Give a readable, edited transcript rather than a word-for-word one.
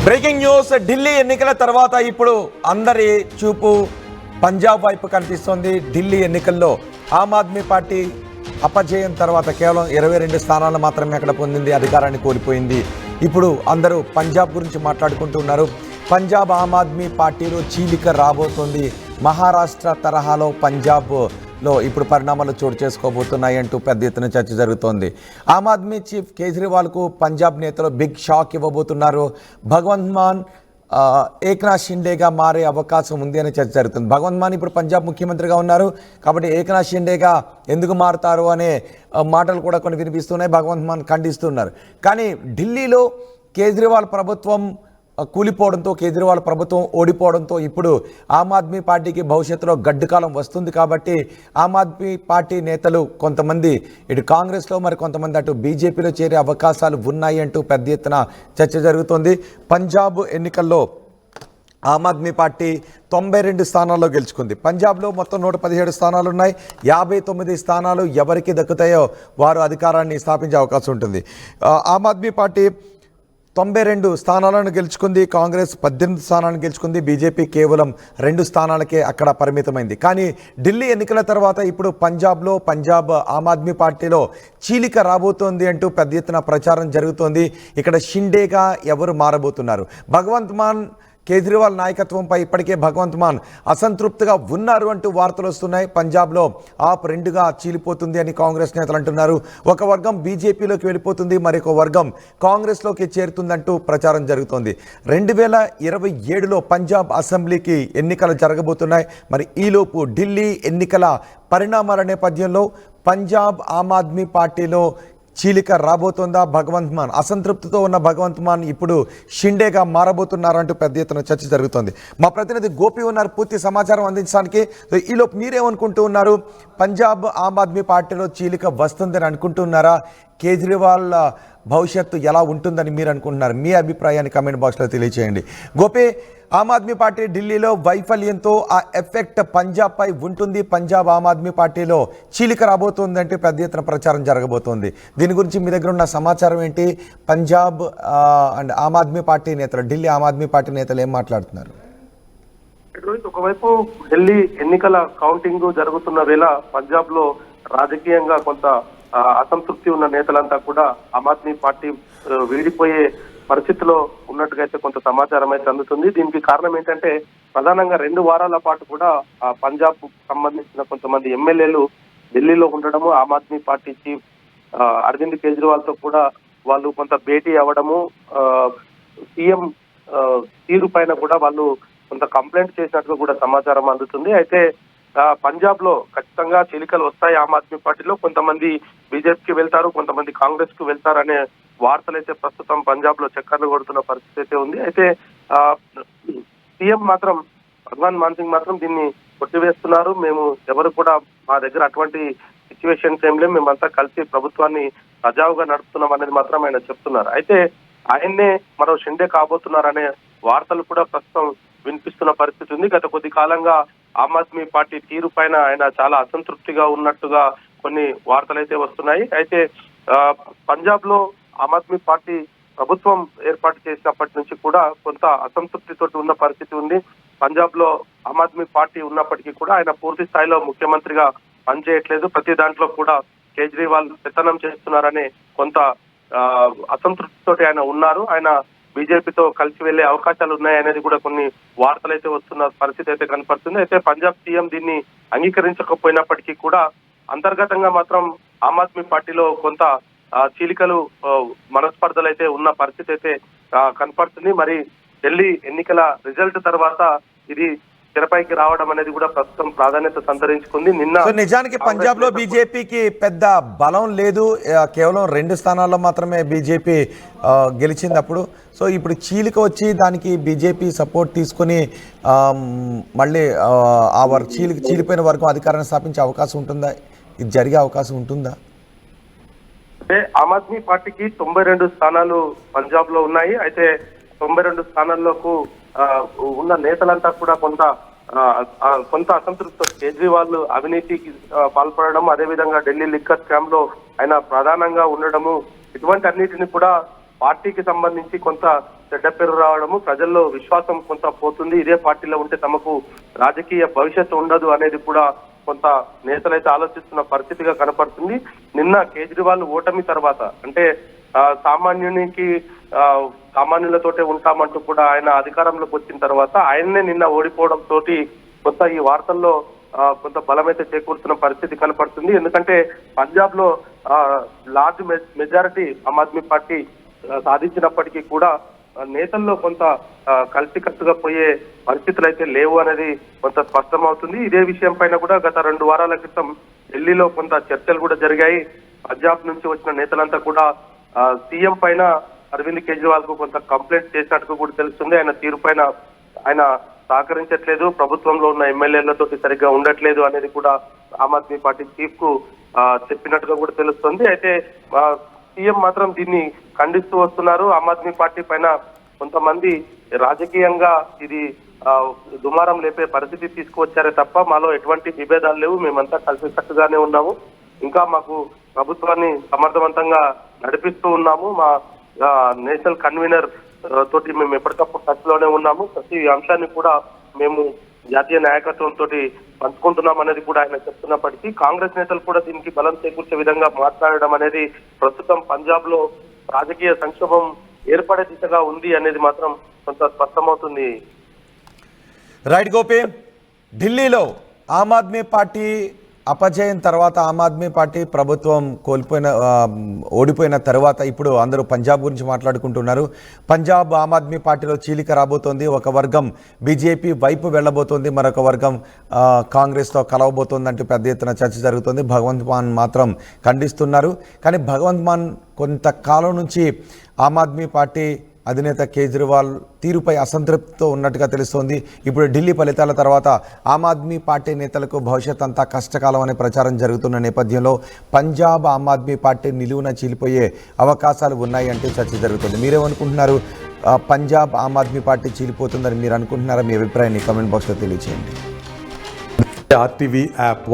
Breaking news. Delhi ఎన్నికల తర్వాత ఇప్పుడు అందరి చూపు పంజాబ్ వైపు కనిపిస్తోంది. ఢిల్లీ ఎన్నికల్లో ఆమ్ ఆద్మీ పార్టీ అపజయం తర్వాత కేవలం 22 స్థానాలు మాత్రమే అక్కడ పొందింది, అధికారాన్ని కోల్పోయింది. ఇప్పుడు అందరూ పంజాబ్ గురించి మాట్లాడుకుంటున్నారు. పంజాబ్ ఆమ్ ఆద్మీ పార్టీలో చీలిక రాబోతోంది. మహారాష్ట్ర తరహాలో పంజాబ్లో ఇప్పుడు పరిణామాలు చోటు చేసుకోబోతున్నాయి అంటూ పెద్ద ఎత్తున చర్చ జరుగుతోంది. ఆమ్ ఆద్మీ చీఫ్ కేజ్రీవాల్కు పంజాబ్ నేతలు బిగ్ షాక్ ఇవ్వబోతున్నారు. భగవంత్ మాన్ ఏక్నాథ్ షిండేగా మారే అవకాశం ఉంది అనే చర్చ జరుగుతుంది. భగవంత్ మాన్ ఇప్పుడు పంజాబ్ ముఖ్యమంత్రిగా ఉన్నారు కాబట్టి ఏక్నాథ్ షిండేగా ఎందుకు మారుతారు అనే మాటలు కూడా కొన్ని వినిపిస్తున్నాయి. భగవంత్ మాన్ ఖండిస్తున్నారు. కానీ ఢిల్లీలో కేజ్రీవాల్ ప్రభుత్వం కూలిపోవడంతో, కేజ్రీవాల్ ప్రభుత్వం ఓడిపోవడంతో ఇప్పుడు ఆమ్ ఆద్మీ పార్టీకి భవిష్యత్తులో గడ్డుకాలం వస్తుంది. కాబట్టి ఆమ్ ఆద్మీ పార్టీ నేతలు కొంతమంది ఇటు కాంగ్రెస్లో, మరి కొంతమంది అటు బీజేపీలో చేరే అవకాశాలు ఉన్నాయి అంటూ పెద్ద ఎత్తున చర్చ జరుగుతోంది. పంజాబ్ ఎన్నికల్లో ఆమ్ ఆద్మీ పార్టీ 92 స్థానాల్లో గెలుచుకుంది. పంజాబ్లో మొత్తం 117 స్థానాలు ఉన్నాయి. 59 స్థానాలు ఎవరికి దక్కుతాయో వారు అధికారాన్ని స్థాపించే అవకాశం ఉంటుంది. ఆమ్ ఆద్మీ పార్టీ 92 స్థానాలను గెలుచుకుంది. కాంగ్రెస్ 18 స్థానాలను గెలుచుకుంది. బీజేపీ కేవలం 2 స్థానాలకే అక్కడ పరిమితమైంది. కానీ ఢిల్లీ ఎన్నికల తర్వాత ఇప్పుడు పంజాబ్ ఆమ్ ఆద్మీ పార్టీలో చీలిక రాబోతోంది అంటూ పెద్ద ఎత్తున ప్రచారం జరుగుతోంది. ఇక్కడ షిండేగా ఎవరు మారబోతున్నారు? భగవంత్ మాన్ కేజ్రీవాల్ నాయకత్వంపై ఇప్పటికే భగవంత్ మాన్ అసంతృప్తిగా ఉన్నారు అంటూ వార్తలు వస్తున్నాయి. పంజాబ్లో ఆప్ 2గా చీలిపోతుంది అని కాంగ్రెస్ నేతలు అంటున్నారు. ఒక వర్గం బీజేపీలోకి వెళ్ళిపోతుంది, మరొక వర్గం కాంగ్రెస్లోకి చేరుతుందంటూ ప్రచారం జరుగుతోంది. 2027లో పంజాబ్ అసెంబ్లీకి ఎన్నికలు జరగబోతున్నాయి. మరి ఈలోపు ఢిల్లీ ఎన్నికల పరిణామాల నేపథ్యంలో పంజాబ్ ఆమ్ ఆద్మీ పార్టీలో చీలిక రాబోతోందా? భగవంత్ మాన్ అసంతృప్తితో ఉన్న భగవంత్ మాన్ ఇప్పుడు షిండేగా మారబోతున్నారంటూ పెద్ద ఎత్తున చర్చ జరుగుతోంది. మా ప్రతినిధి గోపి ఉన్నారు పూర్తి సమాచారం అందించడానికి. ఈలోపు మీరేమనుకుంటూ ఉన్నారు? పంజాబ్ ఆమ్ ఆద్మీ పార్టీలో చీలిక వస్తుందని అనుకుంటున్నారా? కేజ్రీవాల్ భవిష్యత్తు ఎలా ఉంటుందని మీరు అనుకుంటున్నారు? మీ అభిప్రాయాన్ని కామెంట్ బాక్స్లో తెలియజేయండి. గోపి, ఆమ్ ఆద్మీ పార్టీ ఢిల్లీలో వైఫల్యంతో ఆ ఎఫెక్ట్ పంజాబ్పై ఉంటుంది. పంజాబ్ ఆమ్ ఆద్మీ పార్టీలో చీలిక రాబోతుంది అంటే పెద్ద ఎత్తున ప్రచారం జరగబోతోంది. దీని గురించి మీ దగ్గర ఉన్న సమాచారం ఏంటి? పంజాబ్ అండ్ ఆమ్ ఆద్మీ పార్టీ నేతలు, ఢిల్లీ ఆమ్ ఆద్మీ పార్టీ నేతలు ఏం మాట్లాడుతున్నారు? ఒకవైపు ఢిల్లీ ఎన్నికల కౌంటింగ్ జరుగుతున్న వేళ పంజాబ్ లో రాజకీయంగా కొంత అసంతృప్తి ఉన్న నేతలంతా కూడా ఆమ్ ఆద్మీ పార్టీ వీడిపోయే పరిస్థితిలో ఉన్నట్టుగా అయితే కొంత సమాచారం అయితే అందుతుంది. దీనికి కారణం ఏంటంటే ప్రధానంగా 2 వారాల పాటు కూడా పంజాబ్ సంబంధించిన కొంతమంది ఎమ్మెల్యేలు ఢిల్లీలో ఉండడము, ఆమ్ ఆద్మీ పార్టీ చీఫ్ అరవింద్ కేజ్రీవాల్ తో కూడా వాళ్ళు కొంత భేటీ అవ్వడము, సీఎం తీరు పైన కూడా వాళ్ళు కొంత కంప్లైంట్ చేసినట్టుగా కూడా సమాచారం అందుతుంది. అయితే పంజాబ్ లో ఖచ్చితంగా చీలికలు వస్తాయి. ఆమ్ ఆద్మీ పార్టీలో కొంతమంది బీజేపీకి వెళ్తారు, కొంతమంది కాంగ్రెస్ కు వెళ్తారు అనే వార్తలు అయితే ప్రస్తుతం పంజాబ్ లో చక్కర్లు కొడుతున్న పరిస్థితి అయితే ఉంది. అయితే సీఎం మాత్రం భగవాన్ మాన్ సింగ్ మాత్రం దీన్ని కొట్టివేస్తున్నారు. మేము ఎవరు కూడా మా దగ్గర అటువంటి సిచ్యువేషన్స్ ఏం లేవు, మేమంతా కలిసి ప్రభుత్వాన్ని సజావుగా నడుపుతున్నాం అనేది మాత్రం ఆయన చెప్తున్నారు. అయితే ఆయన్నే మరో షిండే కాబోతున్నారనే వార్తలు కూడా ప్రస్తుతం వినిపిస్తున్న పరిస్థితి ఉంది. గత కొద్ది కాలంగా ఆమ్ ఆద్మీ పార్టీ తీరు పైన ఆయన చాలా అసంతృప్తిగా ఉన్నట్టుగా కొన్ని వార్తలు అయితే వస్తున్నాయి. అయితే పంజాబ్ లో ఆమ్ ఆద్మీ పార్టీ ప్రభుత్వం ఏర్పాటు చేసినప్పటి నుంచి కూడా కొంత అసంతృప్తితో ఉన్న పరిస్థితి ఉంది. పంజాబ్ లో ఆమ్ ఆద్మీ పార్టీ ఉన్నప్పటికీ కూడా ఆయన పూర్తి స్థాయిలో ముఖ్యమంత్రిగా పనిచేయట్లేదు. ప్రతి దాంట్లో కూడా కేజ్రీవాల్ పెత్తనం చేస్తున్నారనే కొంత అసంతృప్తితో ఆయన ఉన్నారు. ఆయన బీజేపీతో కలిసి వెళ్లే అవకాశాలు ఉన్నాయనేది కూడా కొన్ని వార్తలు అయితే వస్తున్న పరిస్థితి అయితే కనపడుతుంది. అయితే పంజాబ్ సీఎం దీన్ని అంగీకరించకపోయినప్పటికీ కూడా అంతర్గతంగా మాత్రం ఆమ్ ఆద్మీ పార్టీలో కొంత చీలికలు, మనస్పర్ధలు అయితే ఉన్న పరిస్థితి అయితే కనపడుతుంది. మరి ఢిల్లీ ఎన్నికల రిజల్ట్ తర్వాత ఇది తెరపైకి రావడం అనేది కూడా ప్రస్తుతం ప్రాధాన్యత సంతరించుకుంది. నిజానికి పంజాబ్ లో బీజేపీకి పెద్ద బలం లేదు, కేవలం 2 స్థానాల్లో మాత్రమే బీజేపీ గెలిచింది అప్పుడు. సో ఇప్పుడు చీలిక వచ్చి దానికి బీజేపీ సపోర్ట్ తీసుకుని మళ్ళీ ఆ చీలిపోయిన వర్గం అధికారాన్ని స్థాపించే అవకాశం ఉంటుందా? ఇది జరిగే అవకాశం ఉంటుందా? అంటే ఆమ్ ఆద్మీ పార్టీకి 92 స్థానాలు పంజాబ్ లో ఉన్నాయి. అయితే 92 స్థానాల్లోకి ఉన్న నేతలంతా కూడా కొంత అసంతృప్తి, కేజ్రీవాల్ అవినీతికి పాల్పడడం, అదేవిధంగా ఢిల్లీ లిక్కర్ స్కామ్ లో ఆయన ప్రధానంగా ఉండడము, ఇటువంటి అన్నిటిని కూడా పార్టీకి సంబంధించి కొంత చెడ్డ పేరు రావడము, ప్రజల్లో విశ్వాసం కొంత పోతుంది. ఇదే పార్టీలో ఉంటే తమకు రాజకీయ భవిష్యత్తు ఉండదు అనేది కూడా కొంత నేతలైతే ఆలోచిస్తున్న పరిస్థితిగా కనపడుతుంది. నిన్న కేజ్రీవాల్ ఓటమి తర్వాత అంటే సామాన్యునికి సామాన్యులతోటే ఉంటామంటూ కూడా ఆయన అధికారంలోకి వచ్చిన తర్వాత ఆయన్నే నిన్న ఓడిపోవడం తోటి కొంత ఈ వార్తల్లో కొంత బలమైతే చేకూరుతున్న పరిస్థితి కనపడుతుంది. ఎందుకంటే పంజాబ్ లో లార్జ్ మెజారిటీ ఆమ్ ఆద్మీ పార్టీ సాధించినప్పటికీ కూడా నేతల్లో కొంత కలిసికట్టుగా పోయే పరిస్థితులు అయితే లేవు అనేది కొంత స్పష్టమవుతుంది. ఇదే విషయం పైన కూడా గత 2 వారాల క్రితం ఢిల్లీలో కొంత చర్చలు కూడా జరిగాయి. పంజాబ్ నుంచి వచ్చిన నేతలంతా కూడా సీఎం పైన అరవింద్ కేజ్రీవాల్ కు కొంత కంప్లైంట్ చేసినట్టు కూడా తెలుస్తుంది. ఆయన తీరు పైన ఆయన సహకరించట్లేదు, ప్రభుత్వంలో ఉన్న ఎమ్మెల్యేలతో సరిగ్గా ఉండట్లేదు అనేది కూడా ఆమ్ ఆద్మీ పార్టీ చీఫ్ కు చెప్పినట్టుగా కూడా తెలుస్తుంది. అయితే సీఎం మాత్రం దీన్ని ఖండిస్తూ వస్తున్నారు. ఆమ్ ఆద్మీ పార్టీ పైన కొంతమంది రాజకీయంగా ఇది దుమారం లేపే పరిస్థితి తీసుకువచ్చారే తప్ప మాలో ఎటువంటి విభేదాలు లేవు, మేమంతా కలిసికట్టుగానే ఉన్నాము, ఇంకా మాకు ప్రభుత్వాన్ని సమర్థవంతంగా నడిపిస్తూ ఉన్నాము, మా నేషనల్ కన్వీనర్ తోటి మేము ఎప్పటికప్పుడు టచ్ లోనే ఉన్నాము, ప్రతి అంశాన్ని కూడా మేము జాతీయ నాయకత్వంతో పంచుకుంటున్నాం అనేది కూడా ఆయన చెప్తున్నప్పటికీ కాంగ్రెస్ నేతలు కూడా దీనికి బలం చేకూర్చే విధంగా మాట్లాడడం అనేది ప్రస్తుతం పంజాబ్ లో రాజకీయ సంక్షోభం ఏర్పడే దిశగా ఉంది అనేది మాత్రం కొంత స్పష్టమవుతుంది. రైట్ గోపి, ఢిల్లీలో ఆమ్ ఆద్మీ పార్టీ అపజయం తర్వాత ఆమ్ ఆద్మీ పార్టీ ప్రభుత్వం ఓడిపోయిన తర్వాత ఇప్పుడు అందరూ పంజాబ్ గురించి మాట్లాడుకుంటున్నారు. పంజాబ్ ఆమ్ ఆద్మీ పార్టీలో చీలిక రాబోతోంది, ఒక వర్గం బీజేపీ వైపు వెళ్ళబోతోంది, మరొక వర్గం కాంగ్రెస్తో కలవబోతోంది అంటూ పెద్ద ఎత్తున చర్చ జరుగుతుంది. భగవంత్ మాన్ మాత్రం ఖండిస్తున్నారు. కానీ భగవంత్ మాన్ కొంతకాలం నుంచి ఆమ్ ఆద్మీ పార్టీ అధినేత కేజ్రీవాల్ తీరుపై అసంతృప్తితో ఉన్నట్టుగా తెలుస్తోంది. ఇప్పుడు ఢిల్లీ ఫలితాల తర్వాత ఆమ్ ఆద్మీ పార్టీ నేతలకు భవిష్యత్ అంతా కష్టకాలం అనే ప్రచారం జరుగుతున్న నేపథ్యంలో పంజాబ్ ఆమ్ ఆద్మీ పార్టీ నిలువున చీలిపోయే అవకాశాలు ఉన్నాయి అంటూ చర్చ జరుగుతుంది. మీరేమనుకుంటున్నారు? పంజాబ్ ఆమ్ ఆద్మీ పార్టీ చీలిపోతుందని మీరు అనుకుంటున్నారా? మీ అభిప్రాయాన్ని కామెంట్ బాక్స్లో తెలియజేయండి. RTV app